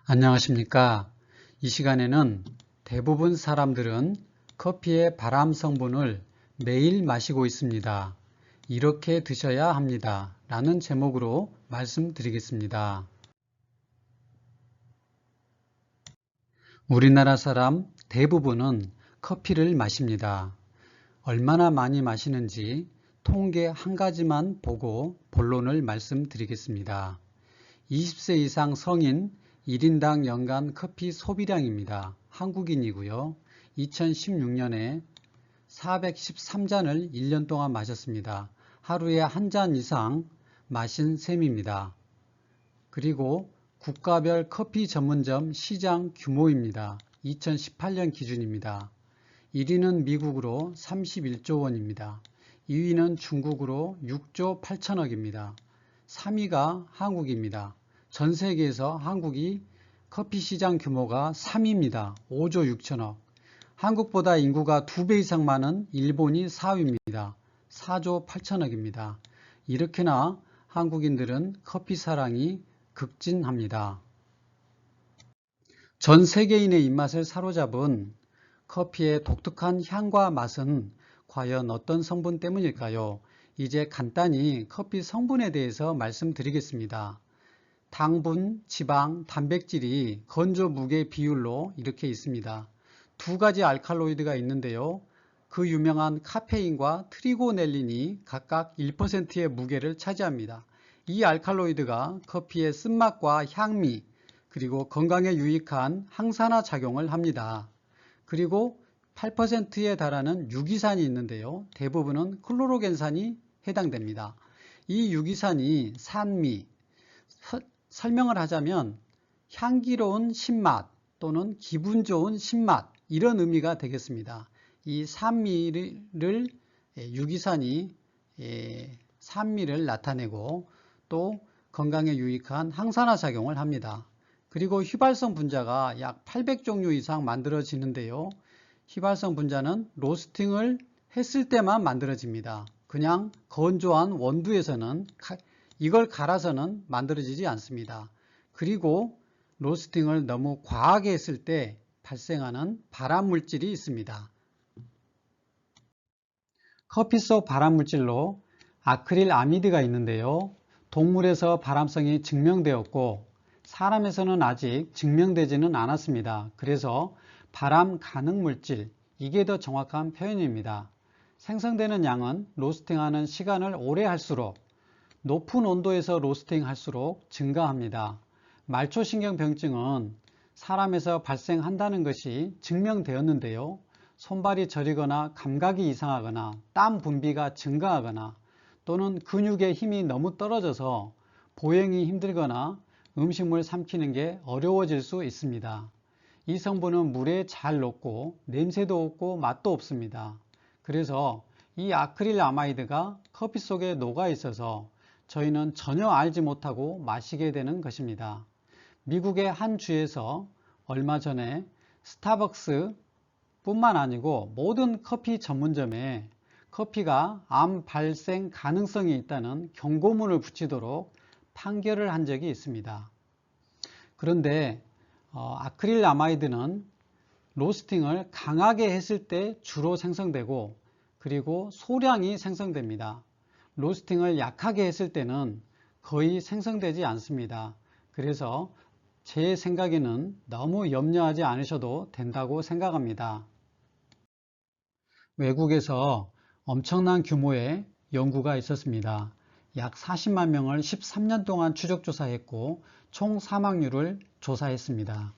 안녕하십니까. 이 시간에는 대부분 사람들은 커피의 발암 성분을 매일 마시고 있습니다. 이렇게 드셔야 합니다. 라는 제목으로 말씀드리겠습니다. 우리나라 사람 대부분은 커피를 마십니다. 얼마나 많이 마시는지 통계 한 가지만 보고 본론을 말씀드리겠습니다. 20세 이상 성인 1인당 연간 커피 소비량입니다. 한국인이고요. 2016년에 413잔을 1년 동안 마셨습니다. 하루에 한 잔 이상 마신 셈입니다. 그리고 국가별 커피 전문점 시장 규모입니다. 2018년 기준입니다. 1위는 미국으로 31조 원입니다. 2위는 중국으로 6조 8천억입니다. 3위가 한국입니다. 전 세계에서 한국이 커피 시장 규모가 3위입니다. 5조 6천억. 한국보다 인구가 2배 이상 많은 일본이 4위입니다. 4조 8천억입니다. 이렇게나 한국인들은 커피 사랑이 극진합니다. 전 세계인의 입맛을 사로잡은 커피의 독특한 향과 맛은 과연 어떤 성분 때문일까요? 이제 간단히 커피 성분에 대해서 말씀드리겠습니다. 당분, 지방, 단백질이 건조 무게 비율로 이렇게 있습니다. 두 가지 알칼로이드가 있는데요. 그 유명한 카페인과 트리고넬린이 각각 1%의 무게를 차지합니다. 이 알칼로이드가 커피의 쓴맛과 향미, 그리고 건강에 유익한 항산화 작용을 합니다. 그리고 8%에 달하는 유기산이 있는데요. 대부분은 클로로겐산이 해당됩니다. 이 유기산이 산미, 설명을 하자면 향기로운 신맛 또는 기분 좋은 신맛 이런 의미가 되겠습니다. 이 산미를 유기산이 산미를 나타내고 또 건강에 유익한 항산화 작용을 합니다. 그리고 휘발성 분자가 약 800종류 이상 만들어지는데요. 휘발성 분자는 로스팅을 했을 때만 만들어집니다. 그냥 건조한 원두에서는 이걸 갈아서는 만들어지지 않습니다. 그리고 로스팅을 너무 과하게 했을 때 발생하는 발암물질이 있습니다. 커피 속 발암물질로 아크릴아미드가 있는데요. 동물에서 발암성이 증명되었고 사람에서는 아직 증명되지는 않았습니다. 그래서 발암 가능 물질, 이게 더 정확한 표현입니다. 생성되는 양은 로스팅하는 시간을 오래 할수록 높은 온도에서 로스팅 할수록 증가합니다. 말초신경병증은 사람에서 발생한다는 것이 증명되었는데요. 손발이 저리거나 감각이 이상하거나 땀 분비가 증가하거나 또는 근육의 힘이 너무 떨어져서 보행이 힘들거나 음식물 삼키는 게 어려워질 수 있습니다. 이 성분은 물에 잘 녹고 냄새도 없고 맛도 없습니다. 그래서 이 아크릴아마이드가 커피 속에 녹아 있어서 저희는 전혀 알지 못하고 마시게 되는 것입니다. 미국의 한 주에서 얼마 전에 스타벅스 뿐만 아니고 모든 커피 전문점에 커피가 암 발생 가능성이 있다는 경고문을 붙이도록 판결을 한 적이 있습니다. 그런데 아크릴아마이드는 로스팅을 강하게 했을 때 주로 생성되고 그리고 소량이 생성됩니다. 로스팅을 약하게 했을 때는 거의 생성되지 않습니다. 그래서 제 생각에는 너무 염려하지 않으셔도 된다고 생각합니다. 외국에서 엄청난 규모의 연구가 있었습니다. 약 40만 명을 13년 동안 추적 조사했고 총 사망률을 조사했습니다.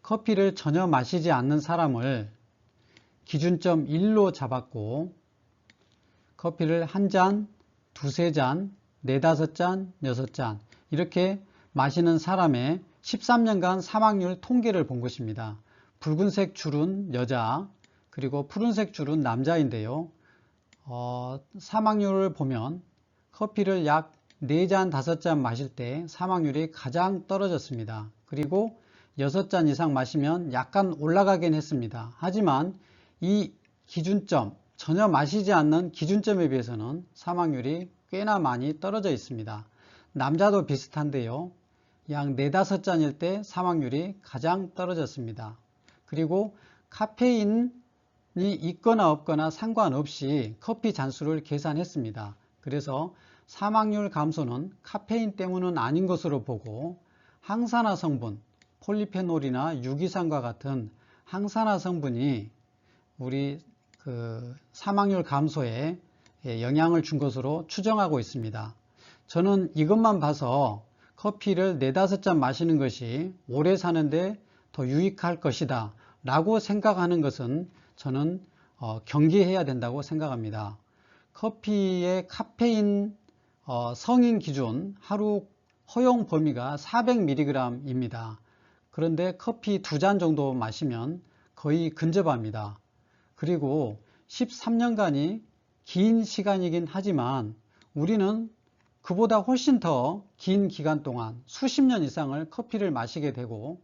커피를 전혀 마시지 않는 사람을 기준점 1로 잡았고 커피를 한 잔, 두세 잔, 네다섯 잔, 여섯 잔 이렇게 마시는 사람의 13년간 사망률 통계를 본 것입니다. 붉은색 줄은 여자, 그리고 푸른색 줄은 남자인데요. 사망률을 보면 커피를 약 4잔, 5잔 마실 때 사망률이 가장 떨어졌습니다. 그리고 6잔 이상 마시면 약간 올라가긴 했습니다. 하지만 이 기준점, 전혀 마시지 않는 기준점에 비해서는 사망률이 꽤나 많이 떨어져 있습니다. 남자도 비슷한데요. 약 4, 5잔일 때 사망률이 가장 떨어졌습니다. 그리고 카페인이 있거나 없거나 상관없이 커피 잔수를 계산했습니다. 그래서 사망률 감소는 카페인 때문은 아닌 것으로 보고 항산화 성분, 폴리페놀이나 유기산과 같은 항산화 성분이 우리 사망률 감소에 영향을 준 것으로 추정하고 있습니다. 저는 이것만 봐서 커피를 4, 5잔 마시는 것이 오래 사는데 더 유익할 것이다 라고 생각하는 것은 저는 경계해야 된다고 생각합니다. 커피의 카페인 성인 기준 하루 허용 범위가 400mg입니다. 그런데 커피 2잔 정도 마시면 거의 근접합니다. 그리고 13년간이 긴 시간이긴 하지만 우리는 그보다 훨씬 더 긴 기간 동안 수십 년 이상을 커피를 마시게 되고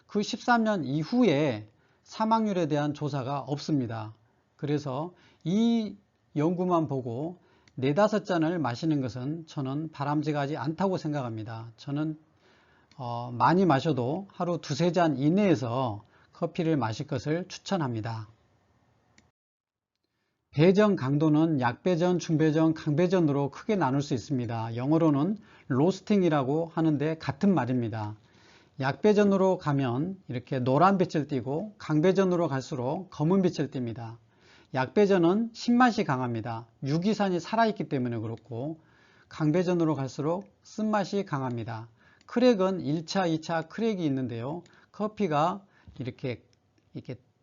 그 13년 이후에 사망률에 대한 조사가 없습니다. 그래서 이 연구만 보고 4, 5잔을 마시는 것은 저는 바람직하지 않다고 생각합니다. 저는 많이 마셔도 하루 2, 3잔 이내에서 커피를 마실 것을 추천합니다. 배전 강도는 약배전, 중배전, 강배전으로 크게 나눌 수 있습니다. 영어로는 로스팅이라고 하는데 같은 말입니다. 약배전으로 가면 이렇게 노란빛을 띠고 강배전으로 갈수록 검은빛을 띱니다. 약배전은 신맛이 강합니다. 유기산이 살아있기 때문에 그렇고 강배전으로 갈수록 쓴맛이 강합니다. 크랙은 1차, 2차 크랙이 있는데요. 커피가 이렇게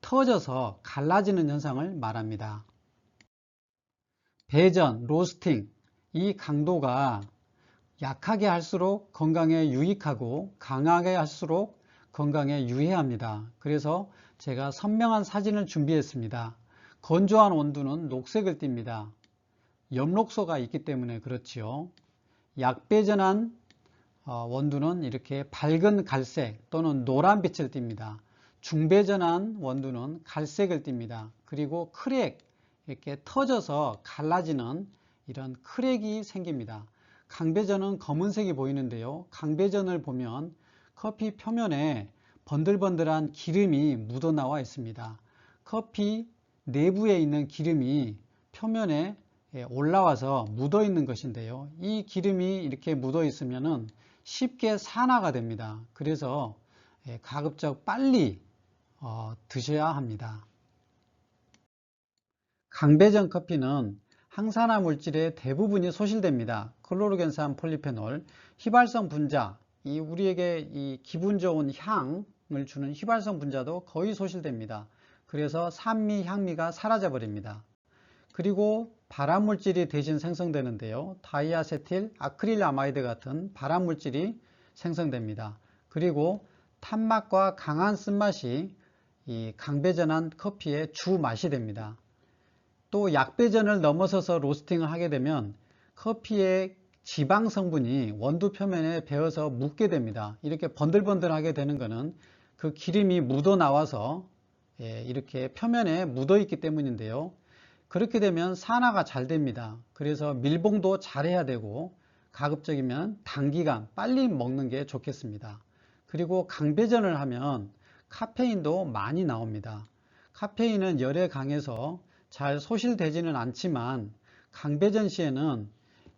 터져서 갈라지는 현상을 말합니다. 배전, 로스팅, 이 강도가 약하게 할수록 건강에 유익하고 강하게 할수록 건강에 유해합니다. 그래서 제가 선명한 사진을 준비했습니다. 건조한 온도는 녹색을 띱니다. 엽록소가 있기 때문에 그렇지요. 약배전한 원두는 이렇게 밝은 갈색 또는 노란빛을 띱니다. 중배전한 원두는 갈색을 띱니다. 그리고 크랙, 이렇게 터져서 갈라지는 이런 크랙이 생깁니다. 강배전은 검은색이 보이는데요. 강배전을 보면 커피 표면에 번들번들한 기름이 묻어나와 있습니다. 커피 내부에 있는 기름이 표면에 올라와서 묻어 있는 것인데요. 이 기름이 이렇게 묻어 있으면 쉽게 산화가 됩니다. 그래서 가급적 빨리 드셔야 합니다. 강배전 커피는 항산화 물질의 대부분이 소실됩니다. 클로로겐산 폴리페놀, 휘발성 분자, 우리에게 이 기분 좋은 향을 주는 휘발성 분자도 거의 소실됩니다. 그래서 산미, 향미가 사라져 버립니다. 그리고 발암물질이 대신 생성되는데요. 다이아세틸, 아크릴아마이드 같은 발암물질이 생성됩니다. 그리고 탄맛과 강한 쓴맛이 이 강배전한 커피의 주 맛이 됩니다. 또 약배전을 넘어서서 로스팅을 하게 되면 커피의 지방 성분이 원두 표면에 배어서 묻게 됩니다. 이렇게 번들번들하게 되는 것은 그 기름이 묻어 나와서 이렇게 표면에 묻어 있기 때문인데요. 그렇게 되면 산화가 잘 됩니다. 그래서 밀봉도 잘 해야 되고 가급적이면 단기간 빨리 먹는 게 좋겠습니다. 그리고 강배전을 하면 카페인도 많이 나옵니다. 카페인은 열에 강해서 잘 소실되지는 않지만 강배전 시에는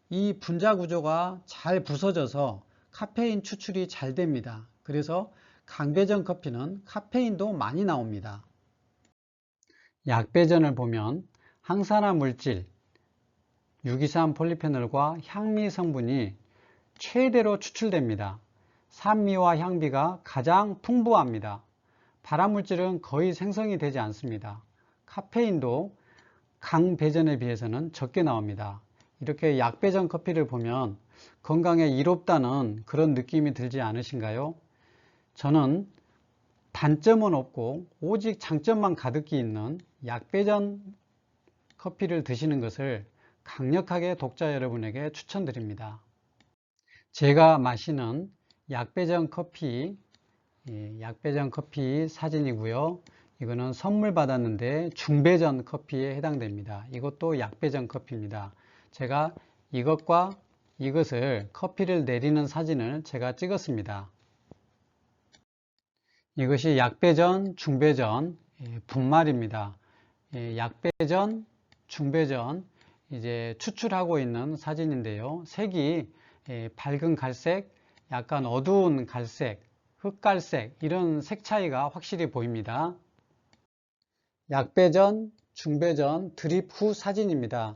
이 분자 구조가 잘 부서져서 카페인 추출이 잘 됩니다. 그래서 강배전 커피는 카페인도 많이 나옵니다. 약배전을 보면 항산화 물질, 유기산 폴리페놀과 향미 성분이 최대로 추출됩니다. 산미와 향비가 가장 풍부합니다. 발암물질은 거의 생성이 되지 않습니다. 카페인도 강배전에 비해서는 적게 나옵니다. 이렇게 약배전 커피를 보면 건강에 이롭다는 그런 느낌이 들지 않으신가요? 저는 단점은 없고 오직 장점만 가득히 있는 약배전 커피를 드시는 것을 강력하게 독자 여러분에게 추천드립니다. 제가 마시는 약배전 커피 사진이고요. 이거는 선물 받았는데 중배전 커피에 해당됩니다. 이것도 약배전 커피입니다. 제가 이것과 이것을 커피를 내리는 사진을 제가 찍었습니다. 이것이 약배전, 중배전 분말입니다. 약배전, 중배전 이제 추출하고 있는 사진인데요. 색이 밝은 갈색, 약간 어두운 갈색, 흑갈색 이런 색 차이가 확실히 보입니다. 약배전, 중배전 드립 후 사진입니다.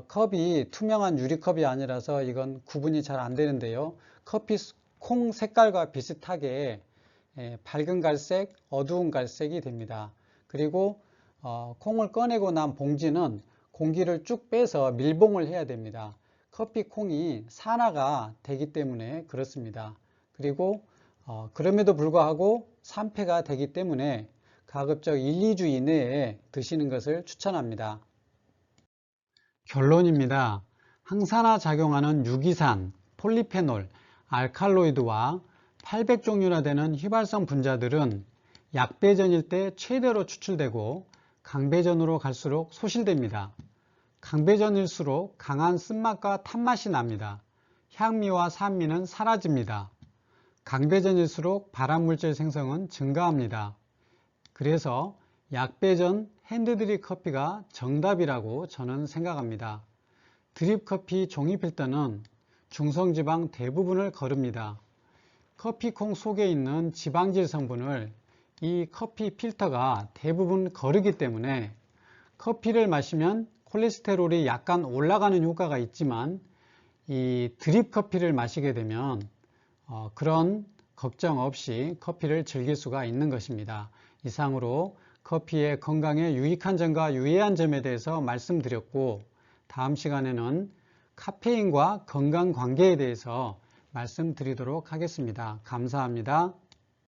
컵이 투명한 유리컵이 아니라서 이건 구분이 잘 안 되는데요. 커피 콩 색깔과 비슷하게 밝은 갈색, 어두운 갈색이 됩니다. 그리고 콩을 꺼내고 난 봉지는 공기를 쭉 빼서 밀봉을 해야 됩니다. 커피 콩이 산화가 되기 때문에 그렇습니다. 그리고 그럼에도 불구하고 산패가 되기 때문에 가급적 1, 2주 이내에 드시는 것을 추천합니다. 결론입니다. 항산화 작용하는 유기산, 폴리페놀, 알칼로이드와 800종류나 되는 휘발성 분자들은 약배전일 때 최대로 추출되고 강배전으로 갈수록 소실됩니다. 강배전일수록 강한 쓴맛과 탄맛이 납니다. 향미와 산미는 사라집니다. 강배전일수록 발암물질 생성은 증가합니다. 그래서 약배전 핸드드립 커피가 정답이라고 저는 생각합니다. 드립 커피 종이 필터는 중성지방 대부분을 거릅니다. 커피콩 속에 있는 지방질 성분을 이 커피 필터가 대부분 거르기 때문에 커피를 마시면 콜레스테롤이 약간 올라가는 효과가 있지만 이 드립 커피를 마시게 되면 그런 걱정 없이 커피를 즐길 수가 있는 것입니다. 이상으로 커피의 건강에 유익한 점과 유해한 점에 대해서 말씀드렸고, 다음 시간에는 카페인과 건강 관계에 대해서 말씀드리도록 하겠습니다. 감사합니다.